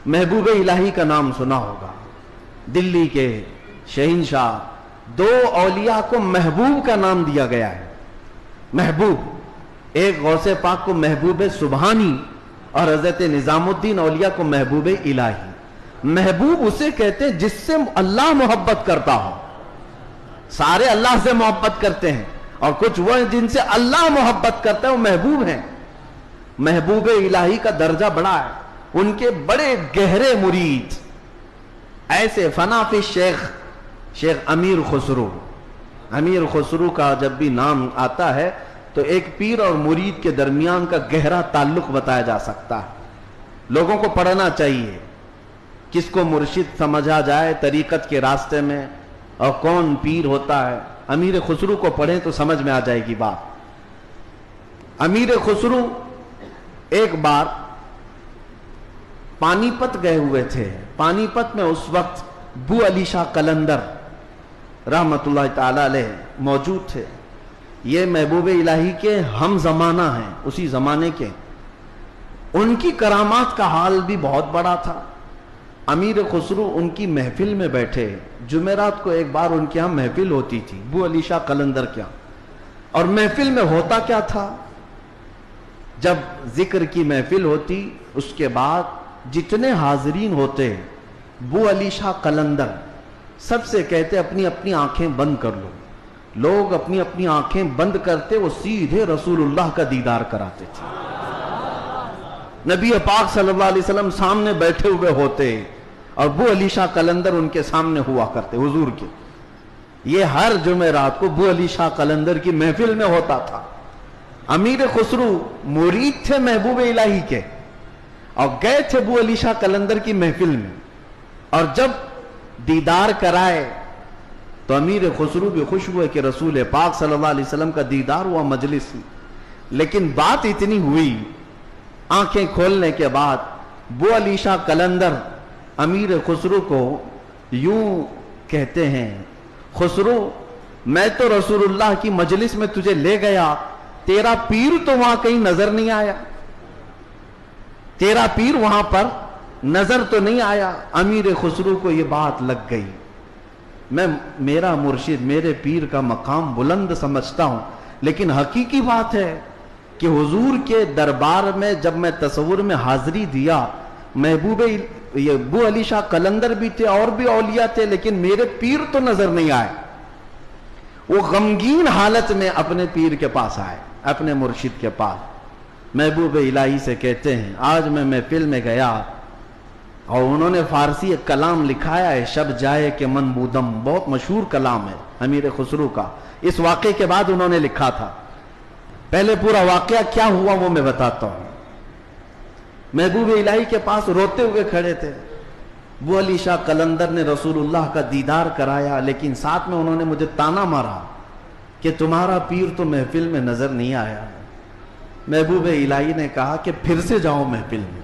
محبوب الہی کا نام سنا ہوگا، دلی کے شہنشاہ، دو اولیاء کو محبوب کا نام دیا گیا ہے۔ محبوب، ایک غوث پاک کو محبوب سبحانی اور حضرت نظام الدین اولیاء کو محبوب الہی۔ محبوب اسے کہتے ہیں جس سے اللہ محبت کرتا ہو۔ سارے اللہ سے محبت کرتے ہیں اور کچھ وہ ہیں جن سے اللہ محبت کرتا ہے، وہ محبوب ہیں۔ محبوب الہی کا درجہ بڑا ہے، ان کے بڑے گہرے مرید ایسے فنا فی شیخ امیر خسرو۔ امیر خسرو کا جب بھی نام آتا ہے تو ایک پیر اور مرید کے درمیان کا گہرا تعلق بتایا جا سکتا ہے۔ لوگوں کو پڑھنا چاہیے، کس کو مرشد سمجھا جائے طریقت کے راستے میں اور کون پیر ہوتا ہے۔ امیر خسرو کو پڑھیں تو سمجھ میں آ جائے گی بات۔ امیر خسرو ایک بار پانی پت گئے ہوئے تھے۔ پانی پت میں اس وقت بو علی شاہ قلندر رحمت اللہ تعالی علیہ موجود تھے۔ یہ محبوب الہی کے ہم زمانہ ہیں، اسی زمانے کے۔ ان کی کرامات کا حال بھی بہت بڑا تھا۔ امیر خسرو ان کی محفل میں بیٹھے، جمعرات کو ایک بار ان کے ہاں محفل ہوتی تھی بو علی شاہ قلندر کے ہاں۔ اور محفل میں ہوتا کیا تھا، جب ذکر کی محفل ہوتی اس کے بعد جتنے حاضرین ہوتے بو علی شاہ قلندر سب سے کہتے اپنی اپنی آنکھیں بند کر لو۔ لوگ اپنی اپنی آنکھیں بند کرتے، وہ سیدھے رسول اللہ کا دیدار کراتے تھے۔ نبی پاک صلی اللہ علیہ وسلم سامنے بیٹھے ہوئے ہوتے اور بو علی شاہ قلندر ان کے سامنے ہوا کرتے حضور کے۔ یہ ہر جمعرات کو بو علی شاہ قلندر کی محفل میں ہوتا تھا۔ امیر خسرو مرید تھے محبوب الہی کے اور گئے تھے بو علی شاہ قلندر کی محفل میں، اور جب دیدار کرائے تو امیر خسرو بھی خوش ہوئے کہ رسول پاک صلی اللہ علیہ وسلم کا دیدار ہوا مجلس میں۔ لیکن بات اتنی ہوئی، آنکھیں کھولنے کے بعد بو علی شاہ قلندر امیر خسرو کو یوں کہتے ہیں، خسرو میں تو رسول اللہ کی مجلس میں تجھے لے گیا، تیرا پیر تو وہاں کہیں نظر نہیں آیا، تیرا پیر وہاں پر نظر تو نہیں آیا۔ امیر خسرو کو یہ بات لگ گئی، میں میرا مرشد میرے پیر کا مقام بلند سمجھتا ہوں، لیکن حقیقی بات ہے کہ حضور کے دربار میں جب میں تصور میں حاضری دیا، محبوب بو علی شاہ قلندر بھی تھے اور بھی اولیاء تھے، لیکن میرے پیر تو نظر نہیں آئے۔ وہ غمگین حالت میں اپنے پیر کے پاس آئے، اپنے مرشد کے پاس۔ محبوب الہی سے کہتے ہیں آج میں محفل میں گیا اور انہوں نے فارسی ایک کلام لکھایا ہے، شب جائے کہ من بودم، بہت مشہور کلام ہے امیر خسرو کا۔ اس واقعے کے بعد انہوں نے لکھا تھا۔ پہلے پورا واقعہ کیا ہوا وہ میں بتاتا ہوں۔ محبوب الہی کے پاس روتے ہوئے کھڑے تھے۔ بو علی شاہ قلندر نے رسول اللہ کا دیدار کرایا، لیکن ساتھ میں انہوں نے مجھے تانا مارا کہ تمہارا پیر تو محفل میں نظر نہیں آیا۔ محبوب الہی نے کہا کہ پھر سے جاؤ محفل میں،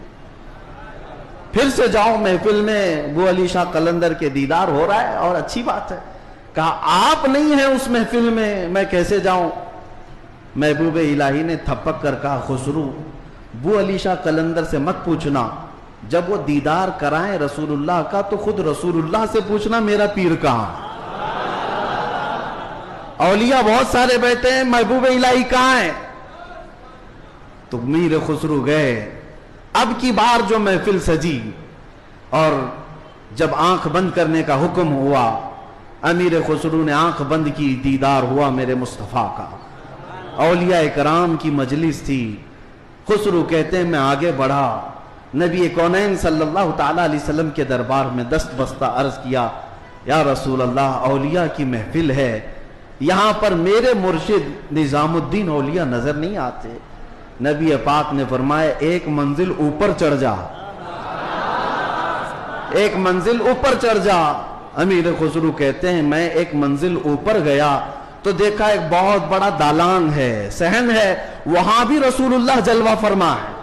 پھر سے جاؤ محفل میں، بو علی شاہ قلندر کے دیدار ہو رہا ہے اور اچھی بات ہے۔ کہا آپ نہیں ہیں اس محفل میں کیسے جاؤں؟ محبوب الہی نے تھپک کر کہا خسرو بو علی شاہ قلندر سے مت پوچھنا، جب وہ دیدار کرائیں رسول اللہ کا تو خود رسول اللہ سے پوچھنا میرا پیر کہاں۔ اولیاء بہت سارے بیٹھے ہیں، محبوب الہی کہاں ہیں؟ تو میر خسرو گئے۔ اب کی بار جو محفل سجی اور جب آنکھ بند کرنے کا حکم ہوا، امیر خسرو نے آنکھ بند کی، دیدار ہوا میرے مصطفیٰ کا۔ اولیاء کرام کی مجلس تھی۔ خسرو کہتے ہیں میں آگے بڑھا، نبی کونین صلی اللہ تعالی علیہ وسلم کے دربار میں دست بستہ عرض کیا، یا رسول اللہ اولیاء کی محفل ہے، یہاں پر میرے مرشد نظام الدین اولیاء نظر نہیں آتے۔ نبی پاک نے فرمایا ایک منزل اوپر چڑھ جا، ایک منزل اوپر چڑھ جا۔ امیر خسرو کہتے ہیں میں ایک منزل اوپر گیا تو دیکھا ایک بہت بڑا دالان ہے، صحن ہے، وہاں بھی رسول اللہ جلوہ فرما ہے،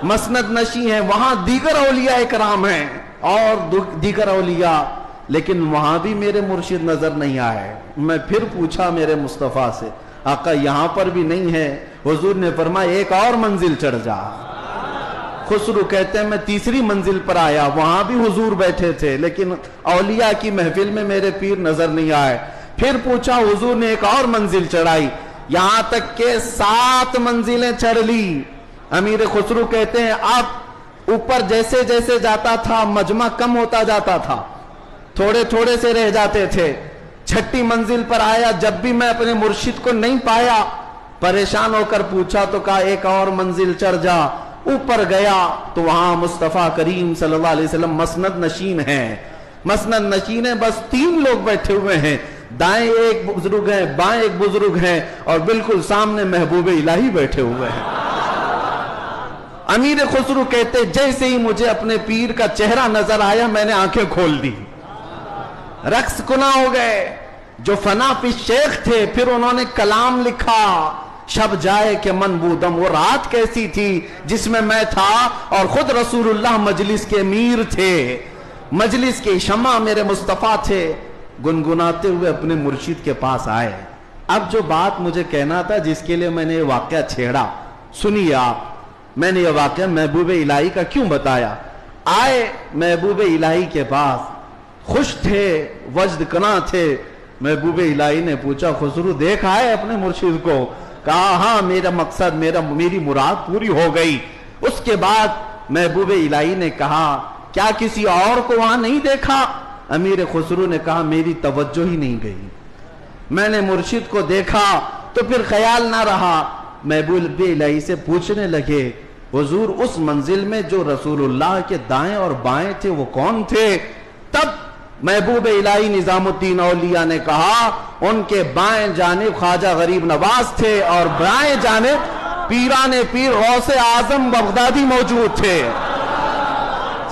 مسند نشی ہیں، وہاں دیگر اولیاء اکرام ہیں اور دیگر اولیاء، لیکن وہاں بھی میرے مرشد نظر نہیں آئے۔ میں پھر پوچھا میرے مصطفیٰ سے، آقا یہاں پر بھی نہیں ہے۔ حضور نے فرمایا ایک اور منزل چڑھ جا، خسرو کہتے ہیں میں تیسری منزل پر آیا, وہاں بھی حضور بیٹھے تھے لیکن اولیاء کی محفل میں میرے پیر نظر نہیں آئے. پھر پوچھا, حضور نے ایک اور منزل چڑھائی, یہاں تک کہ 7 منزلیں چڑھ لی. امیر خسرو کہتے ہیں اب اوپر جیسے جیسے جاتا تھا مجمع کم ہوتا جاتا تھا, تھوڑے تھوڑے سے رہ جاتے تھے. 6ٹھی منزل پر آیا, جب بھی میں اپنے مرشد کو نہیں پایا, پریشان ہو کر پوچھا تو کہا ایک اور منزل چڑھ جا. اوپر گیا تو وہاں مصطفیٰ کریم صلی اللہ علیہ وسلم مسند نشین ہیں. مسند نشین ہیں, بس 3 لوگ بیٹھے ہوئے ہیں, دائیں ایک بزرگ ہیں, بائیں ایک بزرگ ہیں, اور بالکل سامنے محبوب الہی بیٹھے ہوئے ہیں. امیر خسرو کہتے جیسے ہی مجھے اپنے پیر کا چہرہ نظر آیا میں نے آنکھیں کھول دی, رقص کنا ہو گئے. جو فنا فی شیخ تھے پھر انہوں نے کلام لکھا, شب جائے کہ من بودم, وہ رات کیسی تھی جس میں میں تھا اور خود رسول اللہ مجلس کے امیر تھے, مجلس کے شمع میرے مصطفیٰ تھے. گنگناتے ہوئے اپنے مرشد کے پاس آئے. اب جو بات مجھے کہنا تھا جس کے لیے میں نے یہ واقعہ چھیڑا, سنیے آپ, میں نے یہ واقعہ محبوب الہی کا کیوں بتایا. آئے محبوب الہی کے پاس, خوش تھے, وجد کنا تھے. محبوب الہی نے پوچھا خسرو دیکھا ہے اپنے مرشد کو؟ کہا ہاں, میرا مقصد میری مراد پوری ہو گئی. اس کے بعد محبوب الہی نے کہا کیا کسی اور کو وہاں نہیں دیکھا؟ امیر خسرو نے کہا میری توجہ ہی نہیں گئی, میں نے مرشد کو دیکھا تو پھر خیال نہ رہا. محبوب الہی سے پوچھنے لگے حضور اس منزل میں جو رسول اللہ کے دائیں اور بائیں تھے وہ کون تھے؟ تب محبوب الہی نظام الدین اولیاء نے کہا ان کے بائیں جانب خواجہ غریب نواز تھے اور بائیں جانب پیران پیر غوث اعظم بغدادی موجود تھے.